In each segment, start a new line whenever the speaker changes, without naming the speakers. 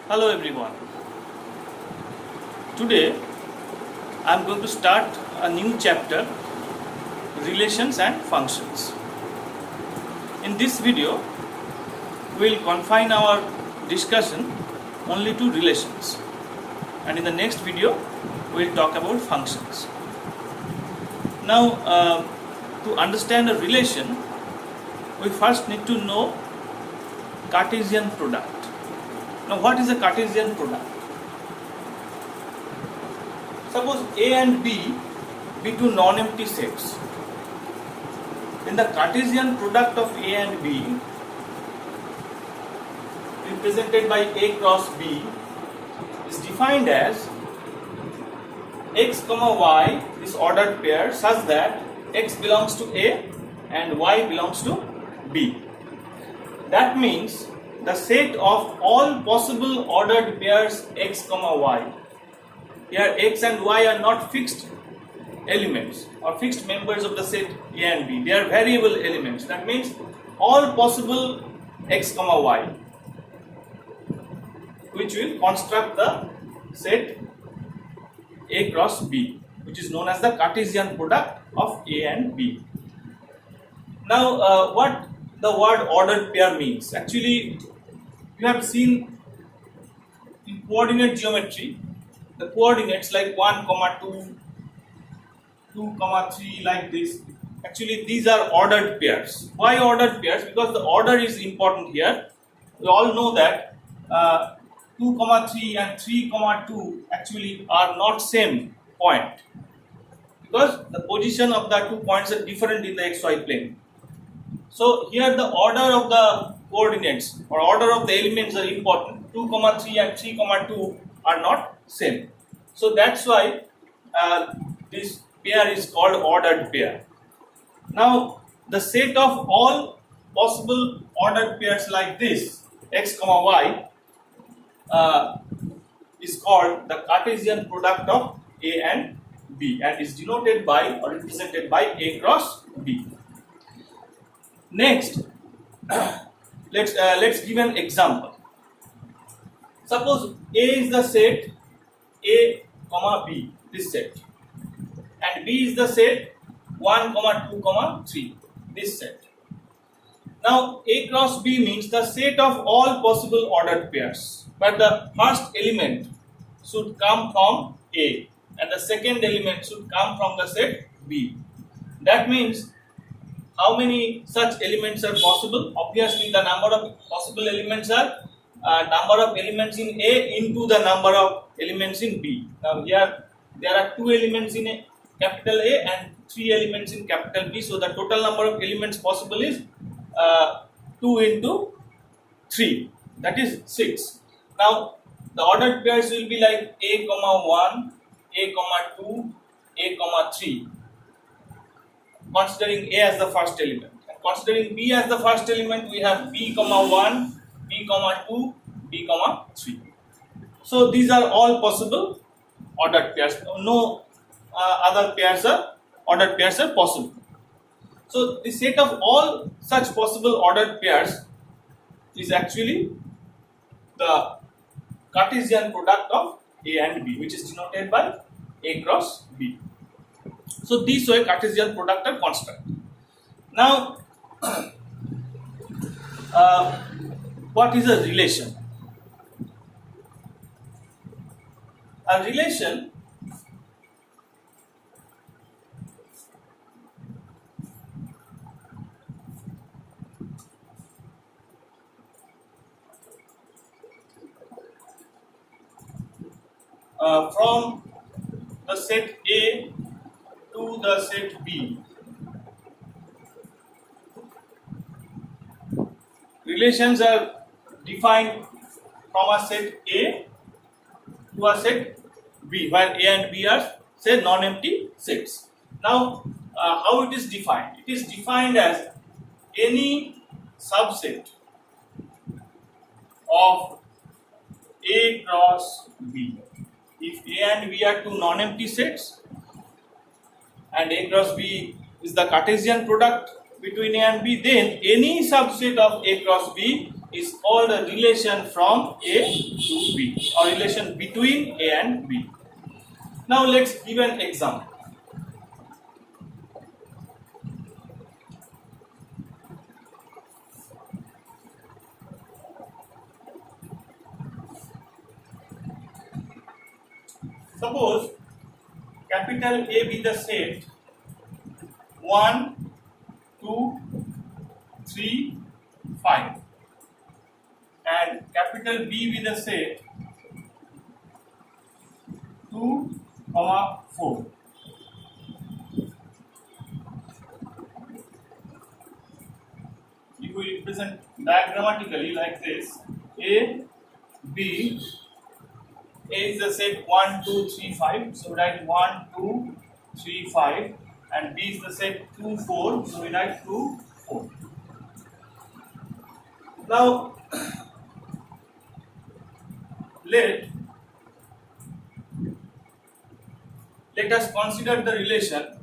Hello everyone. Today I am going to start a new chapter, relations and functions. In this video we will confine our discussion only to relations, and in the next video we will talk about functions. Now to understand a relation we first need to know Cartesian product. Now what is a Cartesian product? Suppose A and B be two non-empty sets. Then the Cartesian product of A and B, represented by A cross B, is defined as x comma y is ordered pair such that x belongs to A and y belongs to B. That means the set of all possible ordered pairs x comma y. Here x and y are not fixed elements or fixed members of the set A and B. They are variable elements. That means all possible x comma y, which will construct the set A cross B, which is known as the Cartesian product of A and B. Now what the word ordered pair means? Actually, you have seen in coordinate geometry, the coordinates like 1, 2, 2, 3 like this. Actually, these are ordered pairs. Why ordered pairs? Because the order is important here. We all know that 2, 3 and 3, 2 actually are not same point, because the position of the 2 points are different in the xy plane. So here the order of the coordinates or order of the elements are important. 2, 3 and 3, 2 are not same. So that's why this pair is called ordered pair. Now the set of all possible ordered pairs like this, x comma y, is called the Cartesian product of A and B, and is denoted by or represented by A cross B. Next, let's give an example. Suppose A is the set A comma B, this set, and B is the set 1, 2, 3, this set. Now A cross B means the set of all possible ordered pairs, but the first element should come from A and the second element should come from the set B. That means how many such elements are possible? Obviously the number of possible elements are number of elements in A into the number of elements in B. Now here there are 2 elements in capital A and 3 elements in capital B, so the total number of elements possible is 2 into 3, that is 6. Now the ordered pairs will be like A comma 1, A comma 2, A comma 3, considering A as the first element, and considering B as the first element we have B comma 1, B comma 2, B comma 3. So these are all possible ordered pairs. No other pairs are ordered pairs are possible. So the set of all such possible ordered pairs is actually the Cartesian product of A and B, which is denoted by A cross B. So these way Cartesian product are constructed. Now what is a relation? A relation from the set A to the set B. Relations are defined from a set A to a set B, where A and B are, say, non-empty sets. Now how it is defined? It is defined as any subset of A cross B. If A and B are two non-empty sets and A cross B is the Cartesian product between A and B, then any subset of A cross B is called a relation from A to B, or relation between A and B. Now let's give an example. Suppose capital A be the set 1, 2, 3, 5, and capital B be the set 2, 4. If we represent diagrammatically like this, A, B, A is the set 1, 2, 3, 5. So we write 1, 2, 3, 5, and B is the set 2, 4. So we write 2, 4. Now let us consider the relation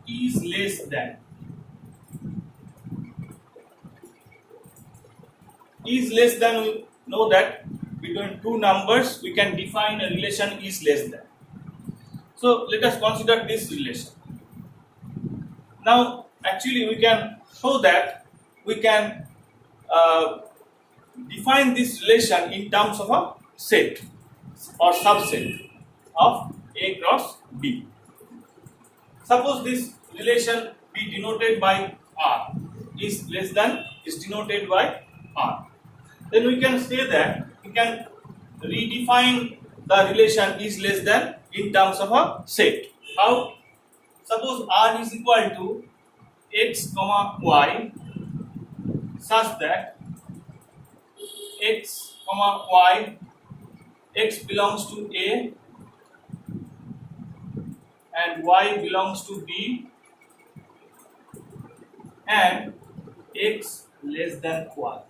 is less than. Is less than, we know that between two numbers we can define a relation is less than. So let us consider this relation. Now actually we can show that we can define this relation in terms of a set or subset of A cross B. Suppose this relation be denoted by R, is denoted by R. Then we can say that we can redefine the relation is less than in terms of a set. How? Suppose R is equal to x, y such that x, y, x belongs to A and y belongs to B, and x less than y.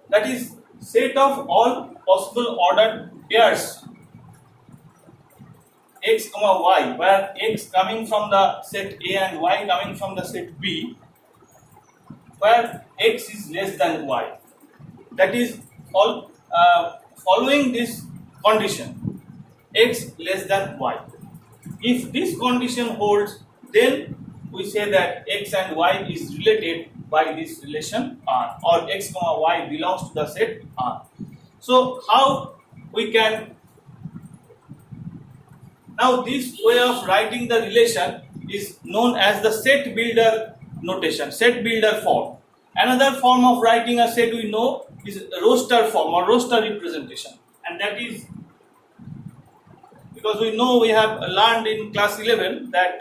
That is set of all possible ordered pairs x, y, where x coming from the set A and y coming from the set B, where x is less than y. That is all following this condition, x less than y. If this condition holds, then we say that x and y is related by this relation R, or x, y belongs to the set R. So how we can, now this way of writing the relation is known as the set builder notation, set builder form. Another form of writing a set we know is roster form or roster representation, and that is because we know we have learned in class 11 that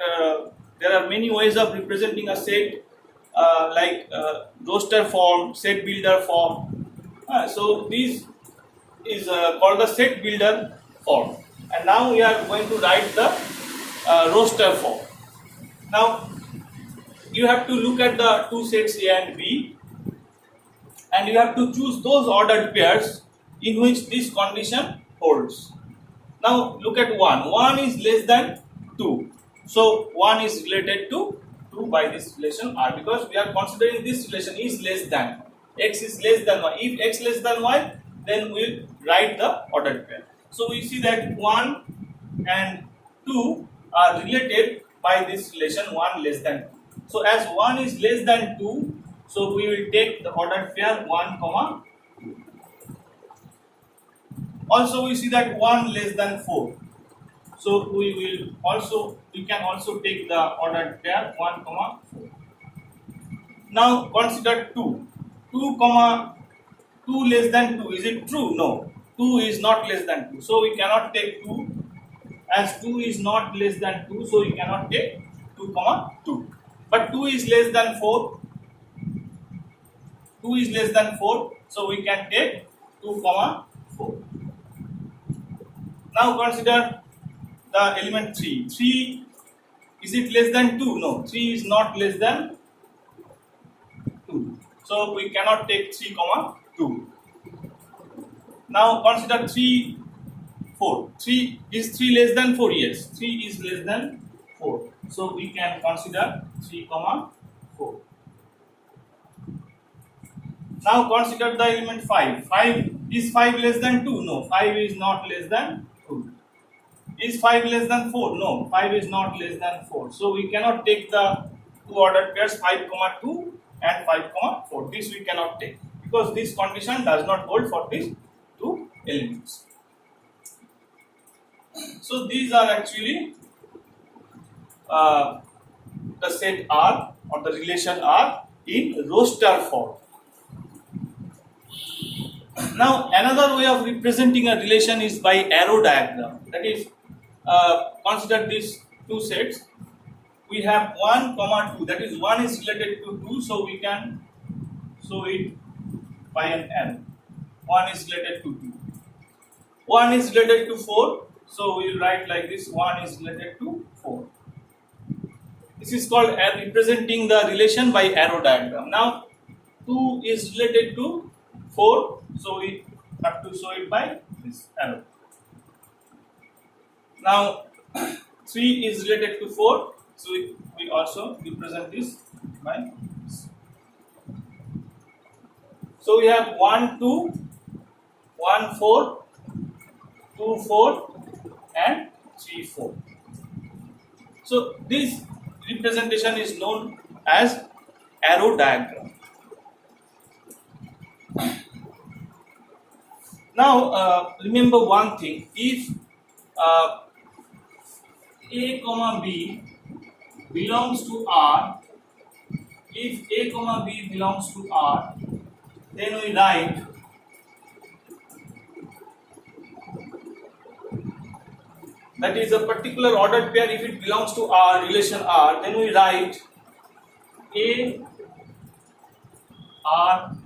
there are many ways of representing a set, like roster form, set builder form. So this is called the set builder form, and now we are going to write the roster form. Now you have to look at the two sets A and B, and you have to choose those ordered pairs in which this condition holds. Now look at 1. 1 is less than 2. So 1 is related to 2 by this relation R, because we are considering this relation is less than. X is less than y. If x less than y, then we will write the ordered pair. So we see that 1 and 2 are related by this relation 1 less than 2. So as 1 is less than 2, so we will take the ordered pair 1, 2. Also we see that 1 less than 4. So we can also take the ordered pair 1, 4. Now consider 2. 2, 2 less than 2. Is it true? No. 2 is not less than 2. So we cannot take 2. As 2 is not less than 2, so we cannot take 2, 2. But 2 is less than 4. 2 is less than 4, so we can take 2, 4. Now consider the element 3. 3, is it less than 2? No, 3 is not less than 2. So we cannot take 3 comma 2. Now consider 3, 4. 3 is 3 less than 4? Yes, 3 is less than 4. So we can consider 3 comma 4. Now consider the element 5. 5 is 5 less than 2? No, 5 is not less than 2. Is 5 less than 4? No, 5 is not less than 4. So we cannot take the two ordered pairs 5 comma 2 and 5 comma 4. This we cannot take because this condition does not hold for these two elements. So these are actually the set R or the relation R in roster form. Now another way of representing a relation is by arrow diagram. That is, consider these two sets. We have 1 comma 2, that is 1 is related to 2, so we can show it by an arrow. 1 is related to 2. 1 is related to 4, so we will write like this: 1 is related to 4. This is called representing the relation by arrow diagram. Now 2 is related to 4, so we have to show it by this arrow. Now 3 is related to 4, so we also represent this by this. So we have 1 2, 1 4, 2 4 and 3 4. So this representation is known as arrow diagram. Now remember one thing: if A comma B belongs to R, if A comma B belongs to R, then we write that is a particular ordered pair. If it belongs to R, relation R, then we write A R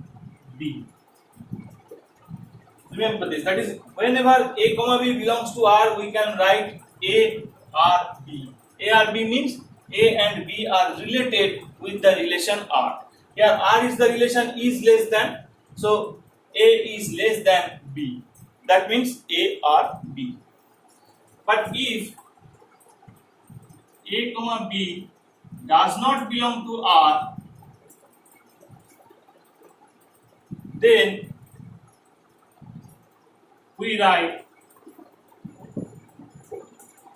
B. Remember this. That is, whenever A comma B belongs to R, we can write A R B. A R B means A and B are related with the relation R. Here R is the relation is less than, so A is less than B. That means A R B. But if A comma B does not belong to R, then we write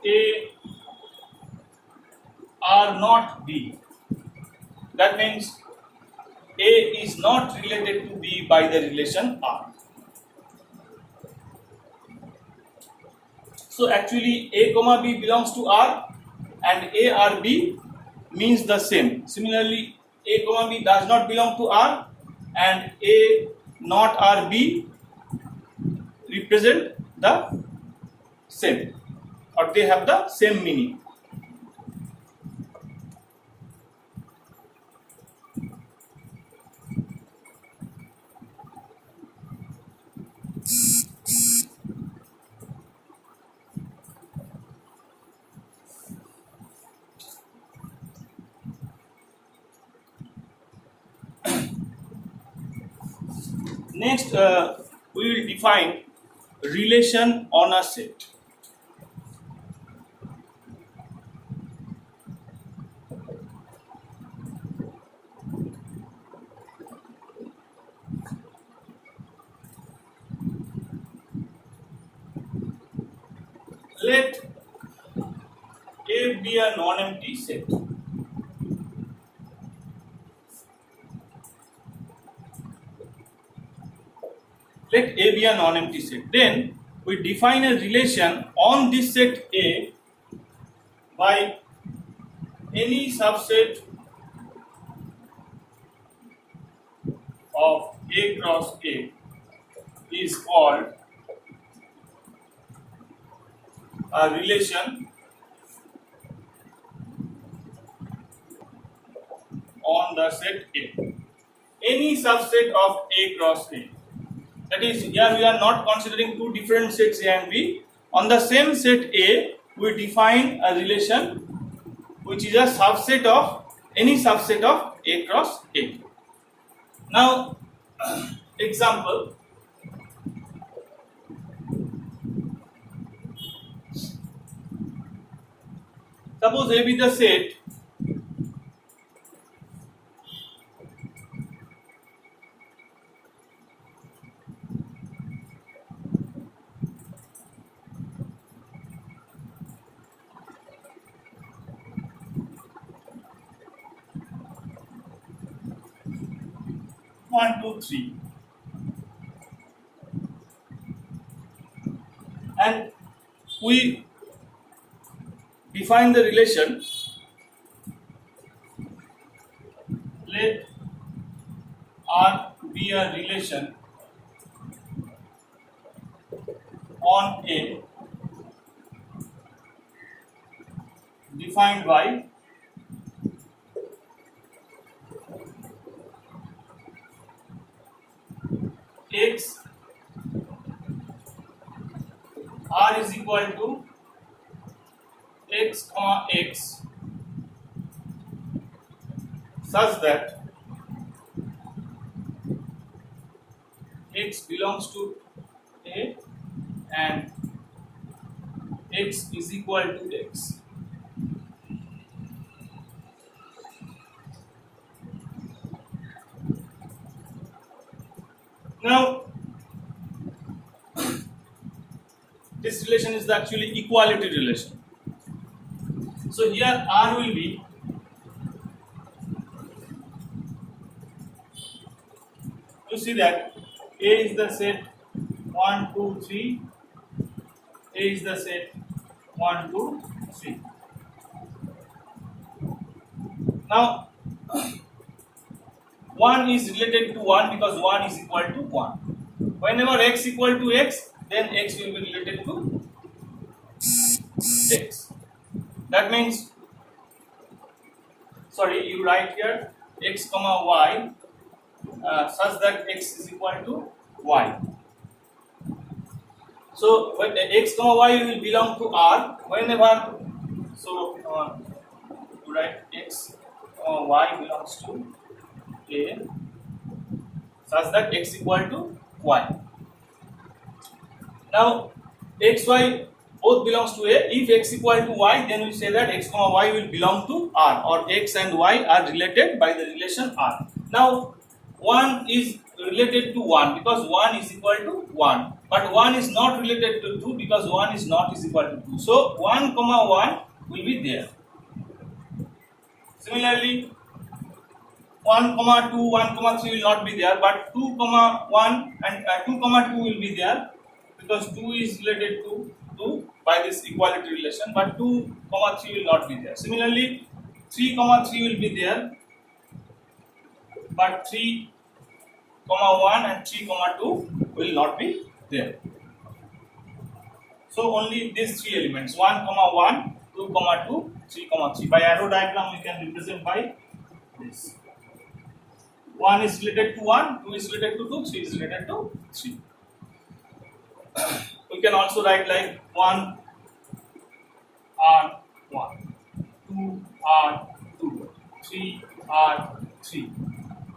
A R not B. That means A is not related to B by the relation R. So actually A comma B belongs to R and A R B means the same. Similarly, A comma B does not belong to R and A not R B represent the same, or they have the same meaning. Next, we will define relation on a set. Let A be a non-empty set. Let A be a non-empty set. Then we define a relation on this set A by any subset of A cross A is called a relation on the set A. Any subset of A cross A. That is, here we are not considering two different sets A and B. On the same set A, we define a relation which is a subset of any subset of A cross A. Now, example. Suppose A be the set one, two, three, and we define the relation. Let R be a relation on A defined by x R is equal to x comma x such that x belongs to A and x is equal to x. Now, this relation is actually equality relation. So here R will be you see that A is the set 1, 2, 3. A is the set 1, 2, 3. Now 1 is related to 1 because 1 is equal to 1. Whenever x equal to x, then x will be related to x. That means, sorry, you write here x comma y such that x is equal to y. So when x comma y will belong to R whenever, so you write x comma y belongs to A such that x equal to y. Now x, y both belongs to A. If x equal to y, then we say that x comma y will belong to R, or x and y are related by the relation R. Now 1 is related to 1 because 1 is equal to 1, but 1 is not related to 2 because 1 is not is equal to 2. So 1 comma 1 will be there. Similarly 1 comma 2, 1 comma 3 will not be there, but 2 comma 1 and 2 comma 2 will be there because 2 is related to 2 by this equality relation, but 2 comma 3 will not be there. Similarly 3 comma 3 will be there, but 3 comma 1 and 3 comma 2 will not be there. So only these three elements 1 comma 1, 2 comma 2, 3 comma 3. By arrow diagram we can represent by this. 1 is related to 1, 2 is related to 2, 3 is related to 3. We can also write like 1 R 1, 2 R 2, 3 R 3.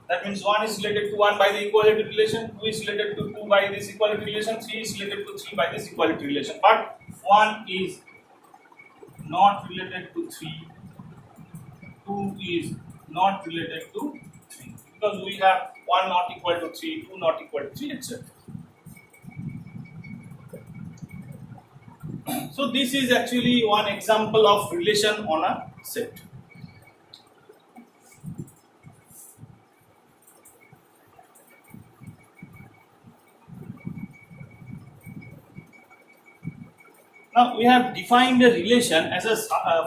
That means 1 is related to 1 by the equality relation, 2 is related to 2 by this equality relation, 3 is related to 3 by this equality relation. But 1 is not related to 3, 2 is not related to 3 because we have 1 not equal to 3, 2 not equal to 3, etc. So this is actually one example of relation on a set. Now we have defined a relation as a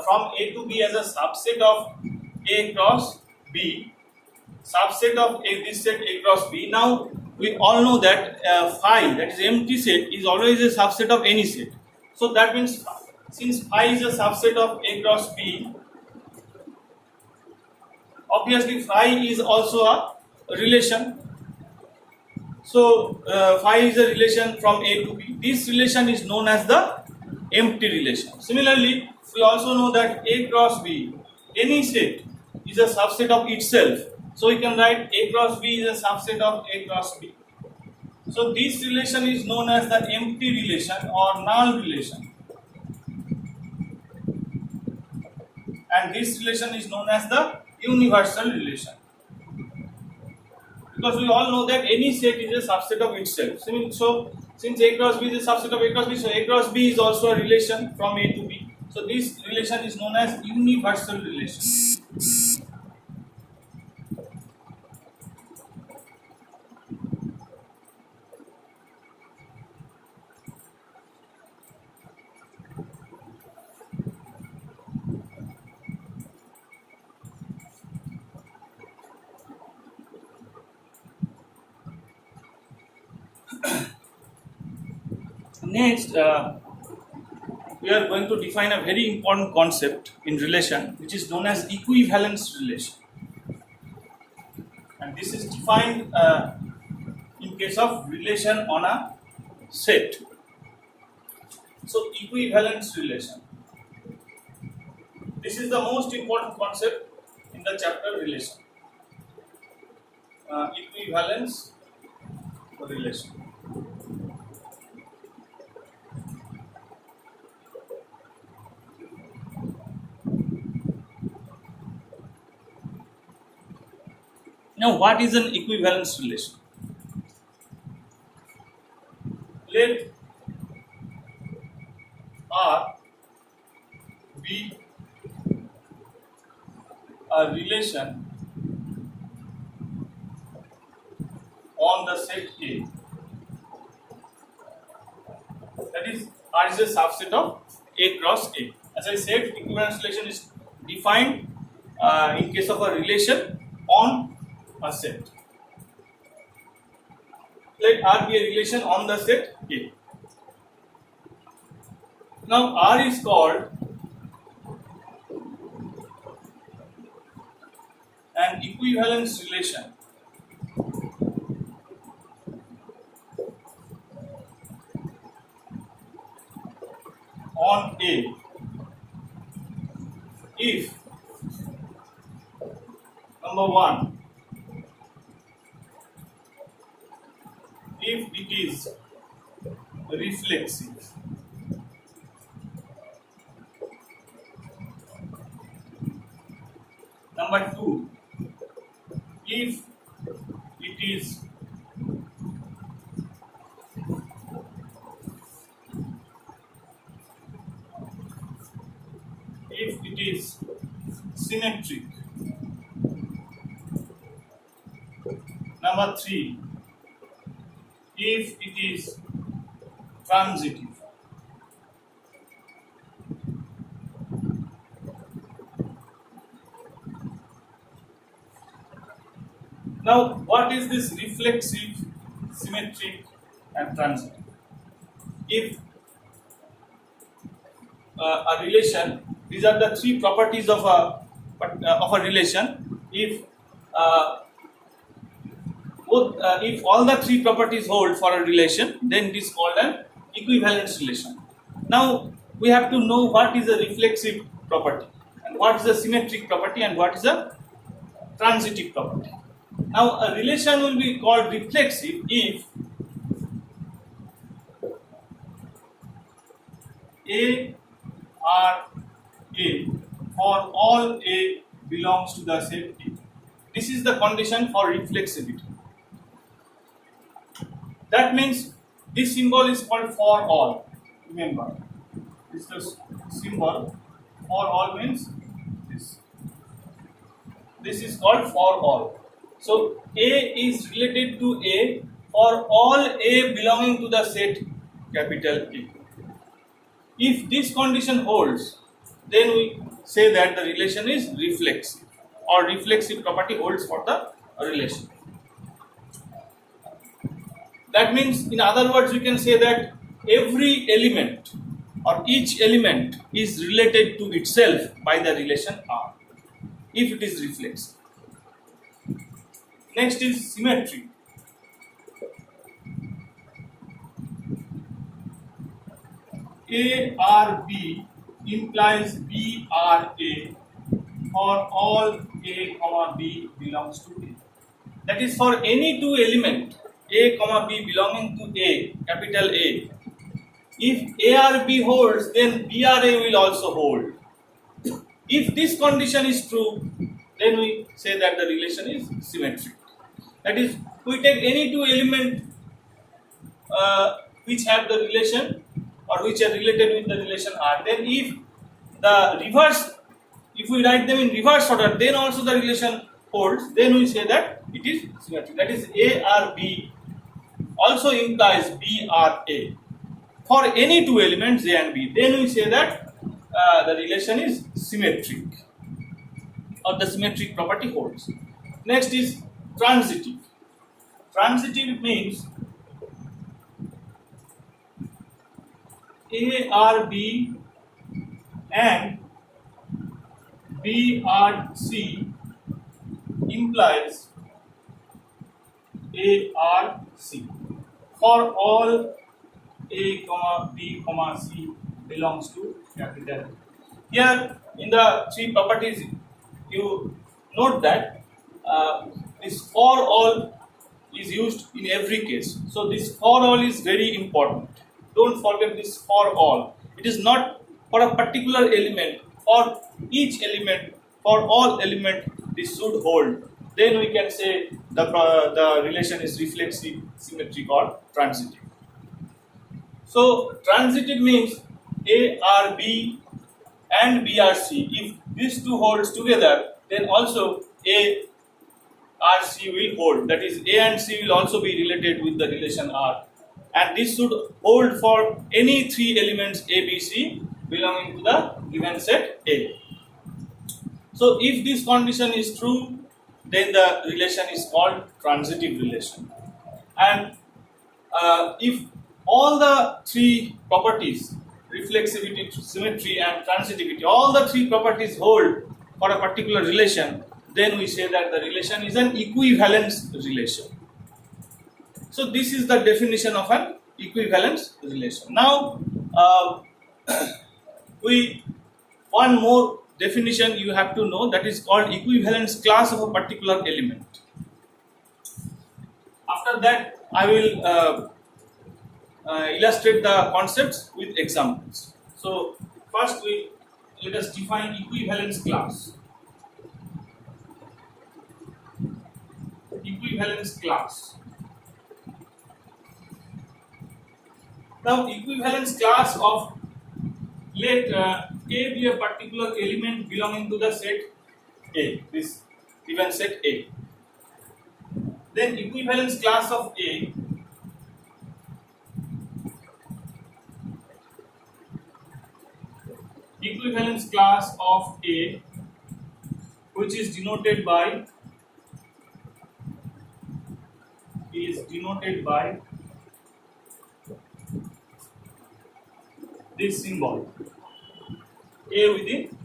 from A to B as a subset of A cross B, subset of this set A cross B. Now we all know that phi, that is empty set, is always a subset of any set. So that means since phi is a subset of A cross B, obviously phi is also a relation. So phi is a relation from A to B. This relation is known as the empty relation. Similarly, we also know that A cross B, any set, is a subset of itself. So we can write A cross B is a subset of A cross B. So this relation is known as the empty relation or null relation, and this relation is known as the universal relation, because we all know that any set is a subset of itself. So since A cross B is a subset of A cross B, so A cross B is also a relation from A to B. So this relation is known as universal relation. Next, we are going to define a very important concept in relation, which is known as equivalence relation. And this is defined in case of relation on a set. So, equivalence relation. This is the most important concept in the chapter relation. Equivalence relation. Now, what is an equivalence relation? Let R be a relation on the set A. That is, R is a subset of A cross A. As I said, equivalence relation is defined in case of a relation on a set. Let R be a relation on the set A. Now R is called an equivalence relation on A if, number one, if it is reflexive. Number two, if it is symmetric. Number three, if it is transitive. Now, what is this reflexive, symmetric, and transitive? If a relation, these are the three properties of a relation. If if all the three properties hold for a relation, then it is called an equivalence relation. Now we have to know what is a reflexive property, and what is a symmetric property, and what is a transitive property. Now a relation will be called reflexive if A R A for all A belongs to the set A. This is the condition for reflexivity. That means this symbol is called for all. Remember, this is symbol for all means this. This is called for all. So A is related to A for all A belonging to the set capital A. If this condition holds, then we say that the relation is reflexive, or reflexive property holds for the relation. That means, in other words, we can say that every element or each element is related to itself by the relation R, if it is reflexive. Next is symmetry. A R B implies B R A for all A, B belongs to A. that is for any two element A comma B belonging to A, capital A, if A or B holds, then B or A will also hold. If this condition is true, then we say that the relation is symmetric. That is, we take any two element which have the relation or which are related with the relation R. Then if the reverse, if we write them in reverse order, then also the relation holds. Then we say that it is symmetric. That is, A or B also implies B or A. For any two elements A and B, then we say that the relation is symmetric, or the symmetric property holds. Next is transitive. Transitive means A or B and B or C implies A or C for all A comma B comma C belongs to capital A. Here in the three properties, you note that this for all is used in every case. So this for all is very important. Don't forget this for all. It is not for a particular element. For each element, for all element, this should hold. Then we can say the relation is reflexive, symmetric, or transitive. So transitive means A or B and B or C. If these two holds together, then also A or C will hold. That is, A and C will also be related with the relation R. And this should hold for any three elements A, B, C belonging to the given set A. So if this condition is true, then the relation is called transitive relation. And if all the three properties, reflexivity, symmetry, and transitivity, all the three properties hold for a particular relation, then we say that the relation is an equivalence relation. So this is the definition of an equivalence relation. Now one more definition you have to know, that is called equivalence class of a particular element. After that, I will illustrate the concepts with examples. So first let us define equivalence class. Equivalence class. Now equivalence class of, let A be a particular element belonging to the set A, this given set A. Then equivalence class of A which is denoted by this symbol A within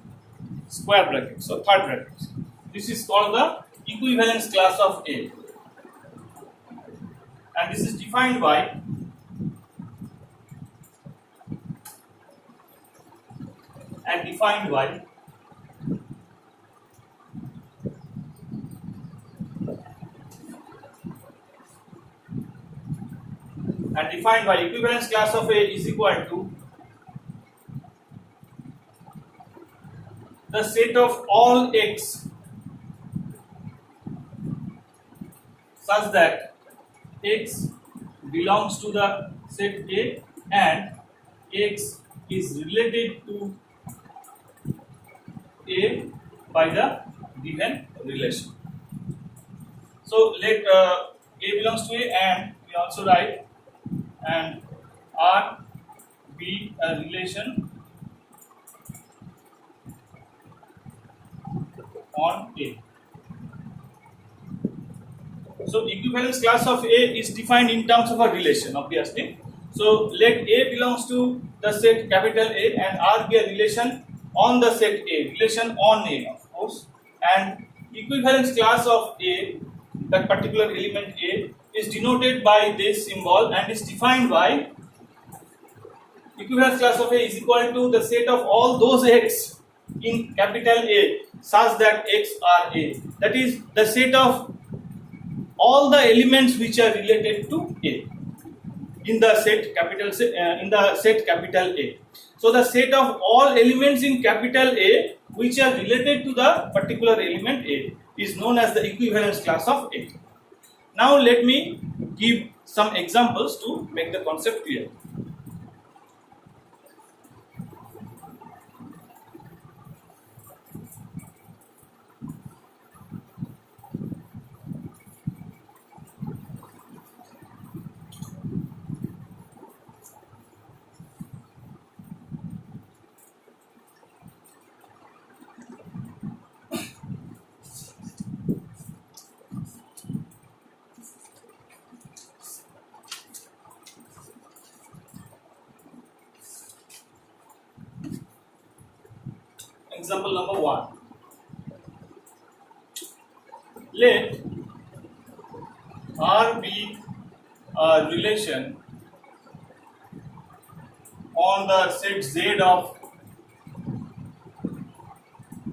square brackets or third brackets. This is called the equivalence class of A, and this is defined by equivalence class of A is equal to the set of all X such that X belongs to the set A and X is related to A by the given relation. So let A belongs to A, and we also write and R be a relation on A. So equivalence class of A is defined in terms of a relation, obviously. So let A belongs to the set capital A and R be a relation on the set A, relation on A, of course. And equivalence class of A, that particular element A, is denoted by this symbol and is defined by equivalence class of A is equal to the set of all those X in capital A such that X are A. That is, the set of all the elements which are related to A in the set capital A. So the set of all elements in capital A which are related to the particular element A is known as the equivalence class of A. Now let me give some examples to make the concept clear. Example number 1. Let R be a relation on the set Z of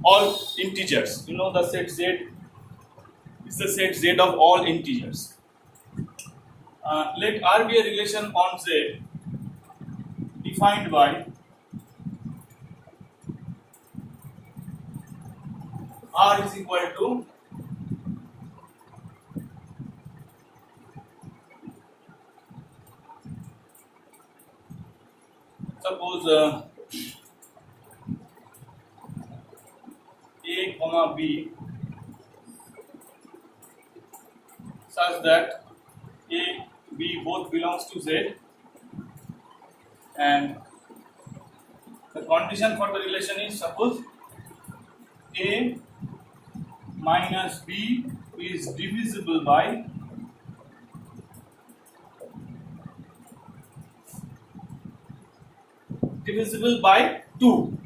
all integers. You know the set Z is the set Z of all integers. Let R be a relation on Z defined by R is equal to suppose A comma B such that A, B both belongs to Z, and the condition for the relation is suppose A minus B is divisible by divisible by 2.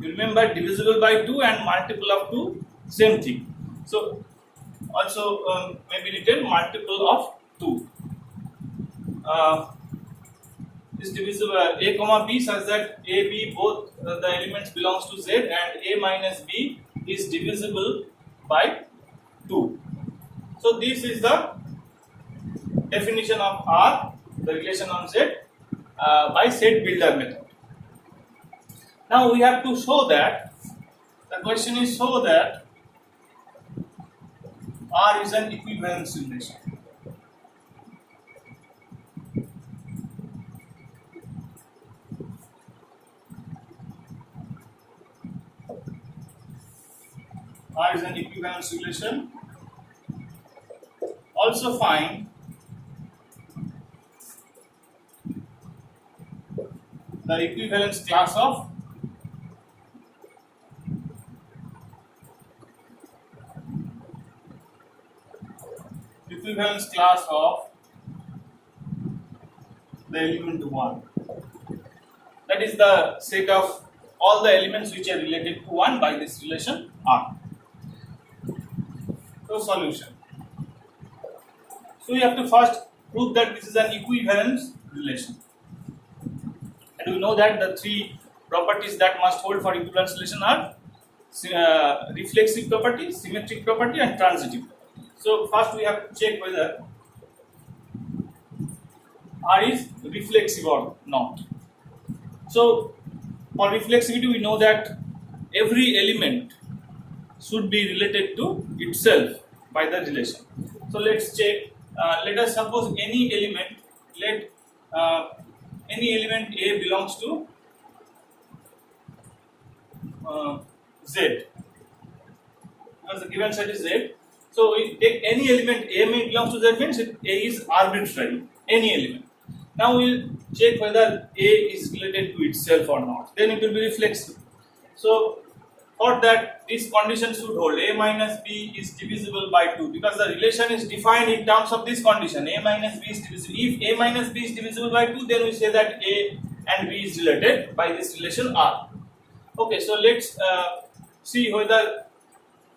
You remember divisible by 2 and multiple of 2 same thing. So also maybe written multiple of 2 is divisible A comma B such that A B both the elements belongs to Z and A minus B is divisible by 2. So this is the definition of R, the relation on Z by set builder method. Now we have to show that the question is show that R is an equivalence relation. R is an equivalence relation. Also find the equivalence class of the element 1. That is the set of all the elements which are related to 1 by this relation R. So solution. So you have to first prove that this is an equivalence relation. And we know that the 3 properties that must hold for equivalence relation are reflexive property, symmetric property and transitive property. So first we have to check whether R is reflexive or not. So for reflexivity we know that every element should be related to itself by the relation. So let's check. Let us suppose any element. Let any element A belongs to Z. Because the given set is Z. So we take any element A belongs to Z means A is arbitrary. Any element. Now we will check whether A is related to itself or not. Then it will be reflexive. So for that, this condition should hold. A minus B is divisible by 2 because the relation is defined in terms of this condition. A minus B is divisible. If A minus B is divisible by 2, then we say that A and B is related by this relation R. Okay, so let's see whether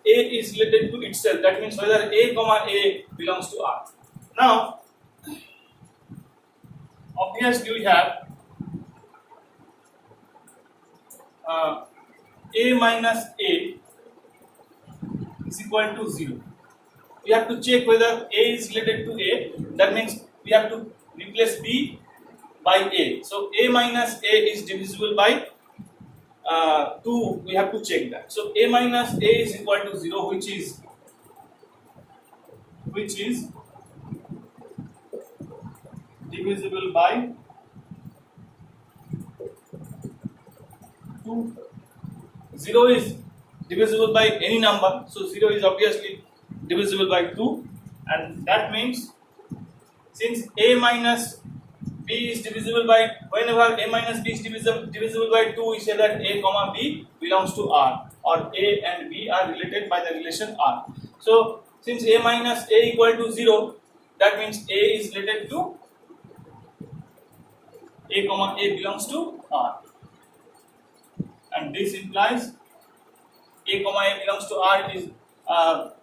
A is related to itself. That means whether A comma A belongs to R. Now, obviously we have A minus A is equal to 0. we have to check whether A is related to A. That means we have to replace B by A. So A minus A is divisible by 2. We have to check that. So A minus A is equal to 0, which is divisible by 2. 0 is divisible by any number, so 0 is obviously divisible by 2, and that means since A minus B is divisible by, whenever A minus B is divisible by 2, we say that A comma B belongs to R, or A and B are related by the relation R. So since A minus A equal to 0, that means A is related to A comma A belongs to R, and this implies A comma A belongs to R is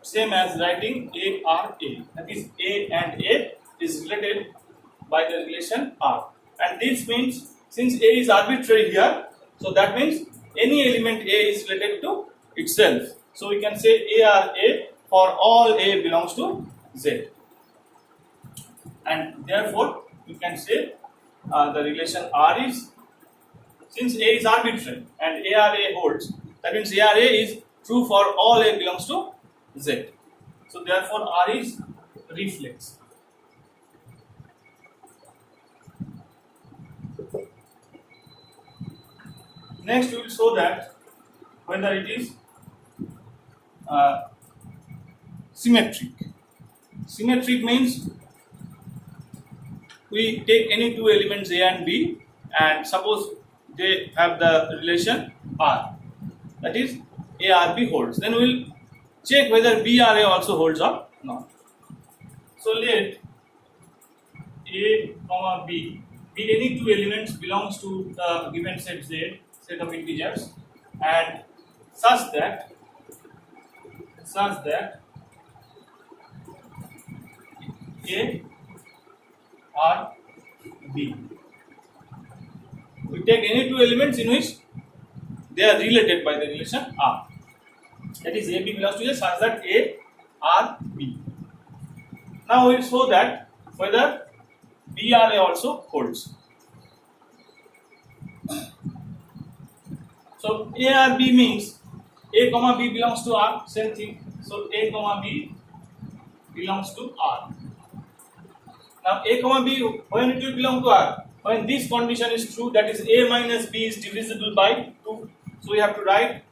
same as writing A R A. That is, A and A is related by the relation R, and this means since A is arbitrary here, so that means any element A is related to itself. So we can say A R A for all A belongs to Z, and therefore we can say the relation R is, since A is arbitrary and A R A holds, that means A R A is true for all A belongs to Z. So therefore R is reflex. Next we will show that whether it is symmetric. Symmetric means we take any two elements A and B, and suppose they have the relation R, that is A R B holds, then we will check whether B R A also holds or not. So let A comma B be any two elements belongs to the given set Z, set of integers, and such that A R B. We take any two elements in which they are related by the relation R. That is, A B belongs to A such that A R B. Now we will show that whether B R A also holds. So A R B means A comma B belongs to R, same thing. So A comma B belongs to R. Now A comma B, when it will belong to R? When this condition is true, that is A minus B is divisible by 2. So we have to write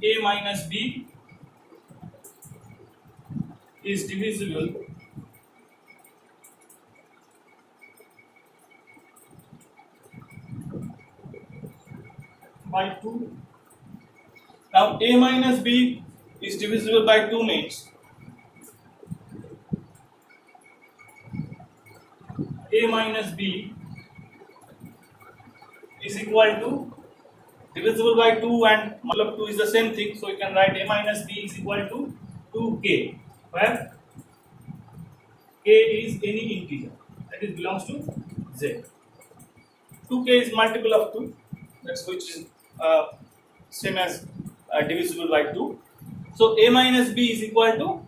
A minus B is divisible by 2. Now A minus B is divisible by 2 means A minus B is equal to divisible by 2 and module of 2 is the same thing, so you can write A minus B is equal to 2k, where k is any integer that is belongs to Z. 2k is multiple of 2, that's which is same as divisible by 2. So A minus B is equal to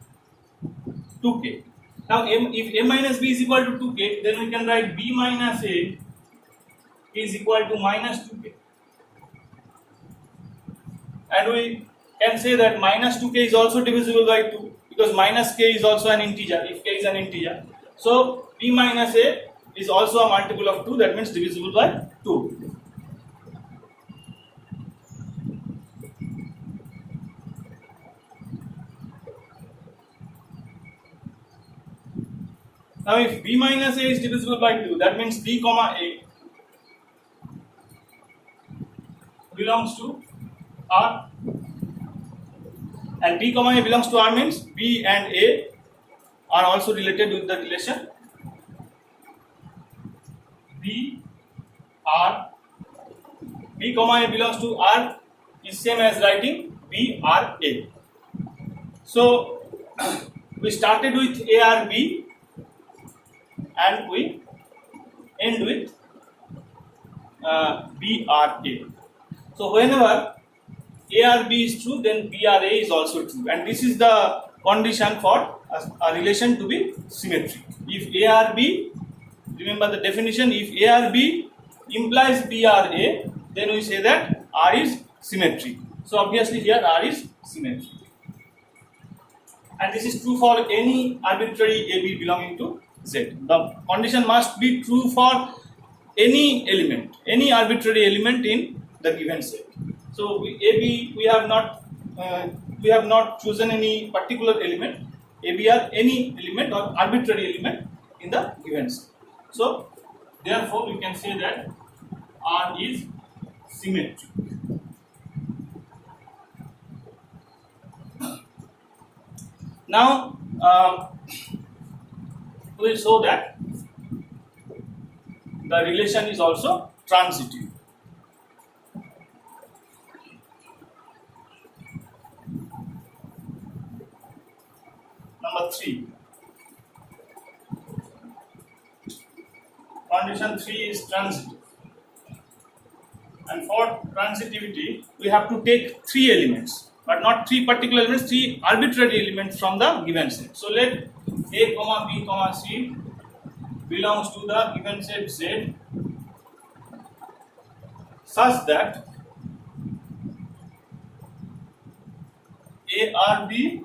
2k. Now if A minus B is equal to 2k, then we can write B minus A is equal to minus 2k. And we can say that minus 2k is also divisible by 2, because minus k is also an integer, if k is an integer. So B minus A is also a multiple of 2, that means divisible by 2. Now if B minus A is divisible by 2, that means B comma A belongs to R, and B comma A belongs to R means B and A are also related with the relation B R. B comma A belongs to R is same as writing B R A. So we started with A R B and we end with B R A. So whenever A R B is true, then B R A is also true, and this is the condition for a relation to be symmetric. If A are B, remember the definition, if A are B implies B are A, then we say that R is symmetric. So obviously here R is symmetric. And this is true for any arbitrary AB belonging to Z. The condition must be true for any element, any arbitrary element in the given set. So AB we have not chosen any particular element. AB are any element or arbitrary element in the given set. So therefore we can say that R is symmetric. Now we will show that the relation is also transitive. Number 3. Condition 3 is transitive. And for transitivity, we have to take 3 elements, but not 3 particular elements, 3 arbitrary elements from the given set. So let A, comma B, comma C belongs to the given set Z such that A R B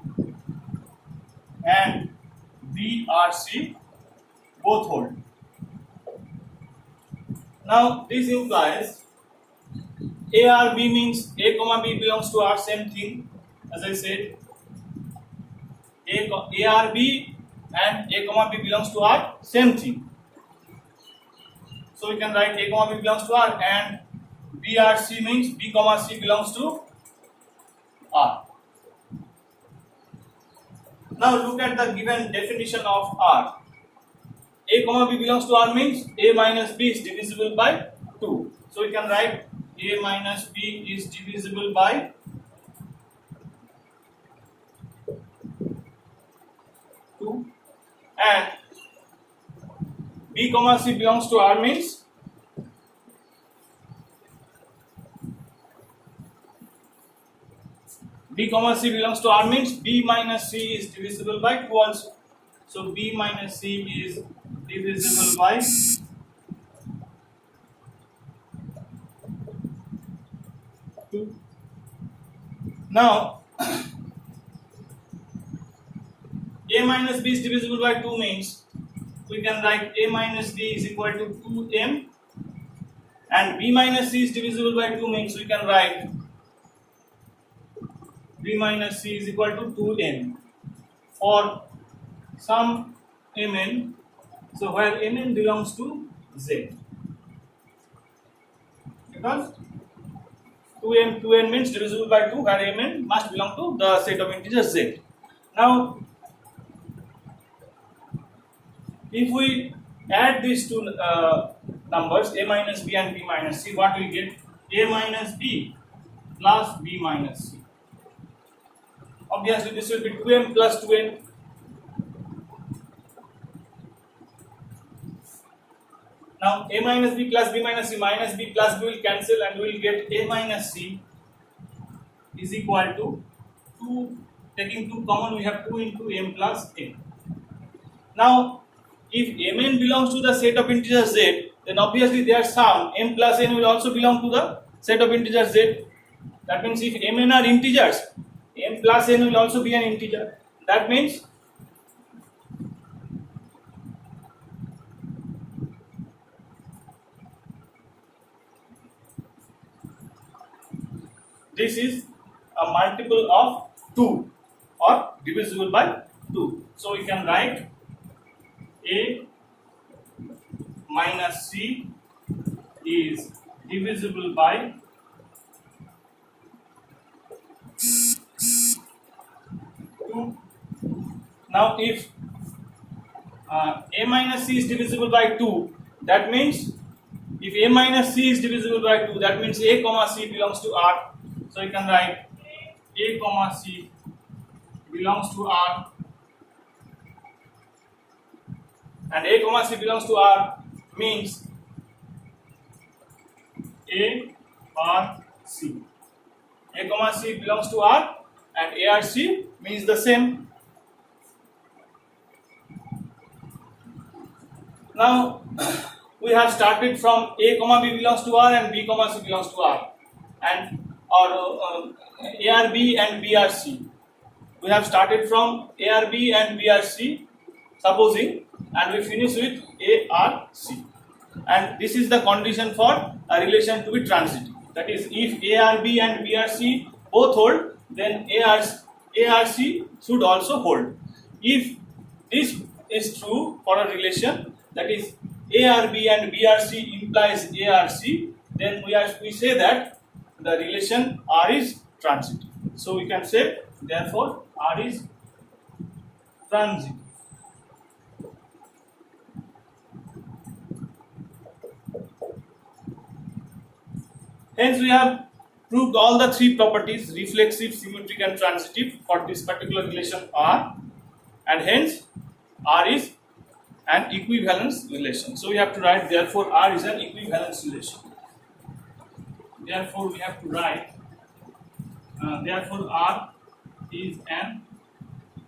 and B R C both hold. Now this implies A R B means A comma B belongs to R, same thing as I said. A R B and A comma B belongs to R, same thing. So we can write A comma B belongs to R, and B R C means B comma C belongs to R. Now look at the given definition of R. A comma B belongs to R means A minus B is divisible by 2. So we can write A minus B is divisible by 2, and B comma C belongs to R means B comma C belongs to R means B minus C is divisible by 2 also. So B minus C is divisible by 2. Now A minus B is divisible by 2 means we can write A minus B is equal to 2M, and B minus C is divisible by 2 means we can write B minus C is equal to 2N for some Mn, so where Mn belongs to Z, because 2n means divisible by 2, where Mn must belong to the set of integers Z. Now if we add these two numbers, A minus B and B minus C, what we get? A minus B plus B minus C. Obviously this will be 2m plus 2n. Now A minus B plus B minus C, minus B plus B will cancel and we will get A minus C is equal to 2, taking 2 common we have 2 into m plus n. Now if Mn belongs to the set of integers Z, then obviously their sum m plus n will also belong to the set of integers Z. That means if Mn are integers, m plus n will also be an integer. That means this is a multiple of 2 or divisible by 2. So we can write A minus C is divisible by 2. Now if A minus C is divisible by 2, that means if A minus C is divisible by 2, that means A comma C belongs to R. So you can write A comma C belongs to R, and A comma C belongs to R means A R C. A comma C belongs to R and ARC means the same. Now we have started from A comma B belongs to R and B comma C belongs to R, and A R B and B R C. We have started from A R B and B R C, supposing, and we finish with A R C. And this is the condition for a relation to be transitive. That is, if A R B and B R C both hold, then A R C should also hold. If this is true for a relation, that is ARB and BRC implies ARC, then we say that the relation R is transitive. So we can say therefore R is transitive. Hence we have proved all the three properties, reflexive, symmetric and transitive, for this particular relation R, and hence R is an equivalence relation. So we have to write therefore R is an equivalence relation. Therefore we have to write therefore R is an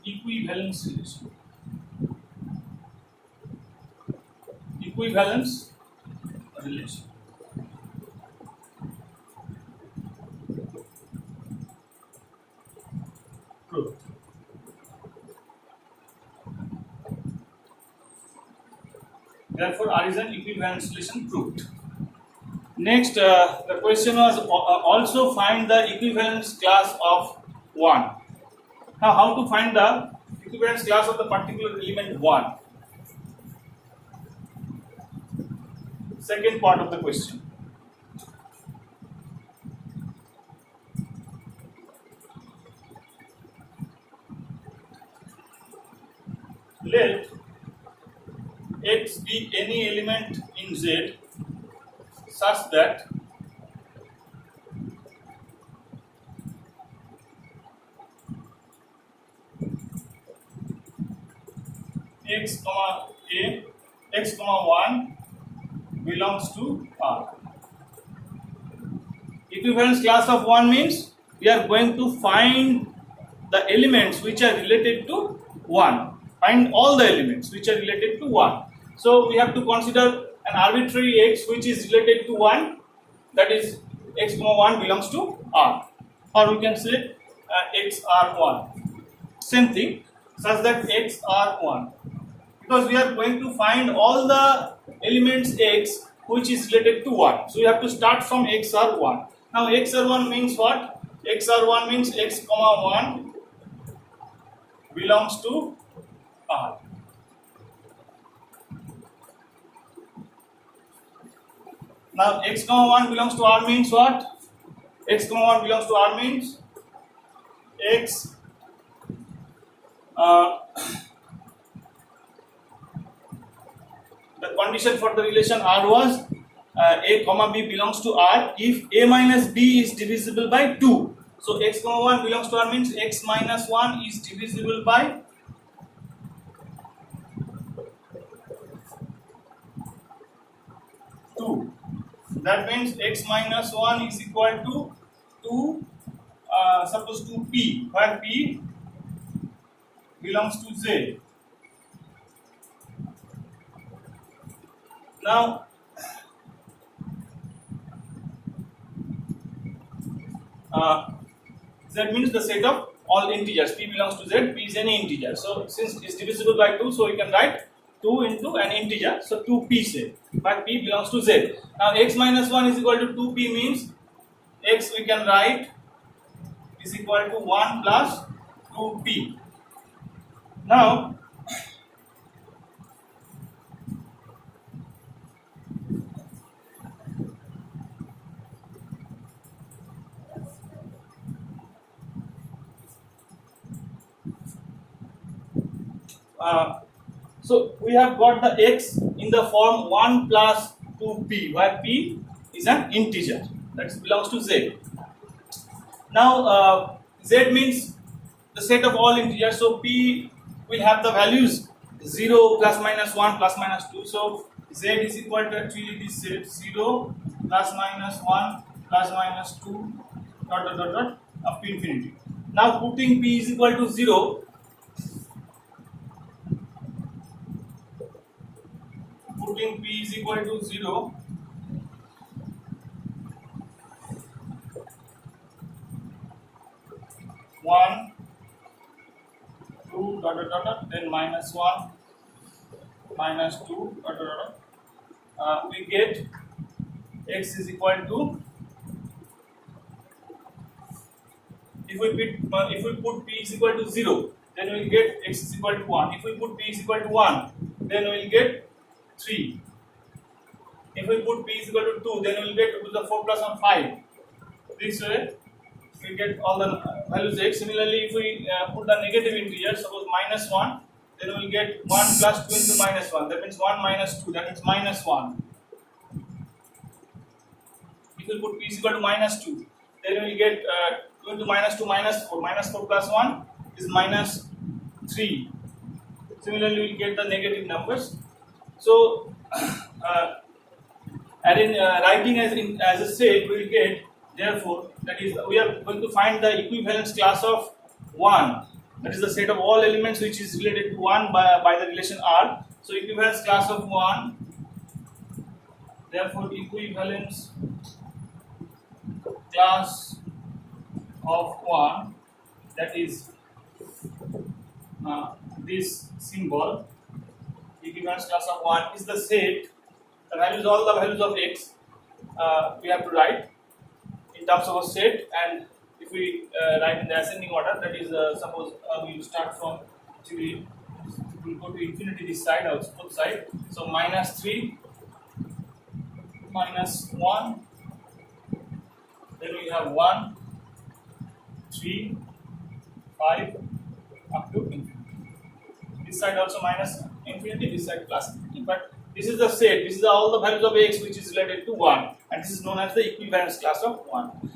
equivalence relation. Equivalence relation. Proved. Therefore, R is an equivalence relation proved. Next, the question was also find the equivalence class of 1. Now, how to find the equivalence class of the particular element 1? Second part of the question. Let X be any element in Z such that X comma A, X comma 1 belongs to R. Equivalence class of 1 means we are going to find the elements which are related to 1. Find all the elements which are related to 1. So we have to consider an arbitrary X which is related to 1, that is X comma 1 belongs to R, or we can say XR1. Same thing, such that XR1, because we are going to find all the elements X which is related to 1. So we have to start from XR1. Now XR1 means what? XR1 means X comma 1 belongs to R. Now X comma 1 belongs to R means what? X comma 1 belongs to R means X the condition for the relation R was A comma B belongs to R if A minus B is divisible by 2. So X comma 1 belongs to R means X minus 1 is divisible by 2. That means X minus 1 is equal to 2, suppose to P, where P belongs to Z. Now, Z means the set of all integers. P belongs to Z, P is any integer. So, since it's divisible by 2, so we can write 2 into an integer, so 2p say, but p belongs to Z. Now X minus 1 is equal to 2p means X we can write is equal to 1 plus 2p. Now so we have got the X in the form 1 plus 2p, where p is an integer that belongs to Z. Now Z means the set of all integers, so p will have the values 0, plus minus 1, plus minus 2. So Z is equal to actually this set 0, plus minus 1, plus minus 2, dot dot dot dot up to infinity. Now putting p is equal to 0, putting p is equal to 0, one, two, dot dot dot dot, then minus 1, minus 2, dot dot dot, we get x is equal to, if we put p is equal to 0, then we will get x is equal to 1. If we put p is equal to 1, then we will get 3. If we put p is equal to 2, then we will get 2 to the 4 plus 1, 5. This way we get all the values x. Similarly, if we put the negative integer, suppose minus 1, then we will get 1 plus 2 into minus 1. That means 1 minus 2, that means minus 1. If we put p is equal to minus 2, then we will get 2 into minus 2, minus 4. Minus 4 plus 1 is minus 3. Similarly, we will get the negative numbers. So, writing as a set, we will get, therefore, that is, we are going to find the equivalence class of 1. That is the set of all elements which is related to 1 by the relation R. So, equivalence class of 1. Therefore, equivalence class of 1, that is this symbol, equivalence class of 1 is the set, the values, all the values of x we have to write in terms of a set, and if we write in the ascending order, that is suppose we start from, actually we will go to infinity this side, also both side, so minus 3, minus 1, then we have 1, 3, 5, up to infinity. This side also minus infinity, this side plus infinity. But this is the set, this is all the values of x which is related to 1, and this is known as the equivalence class of 1.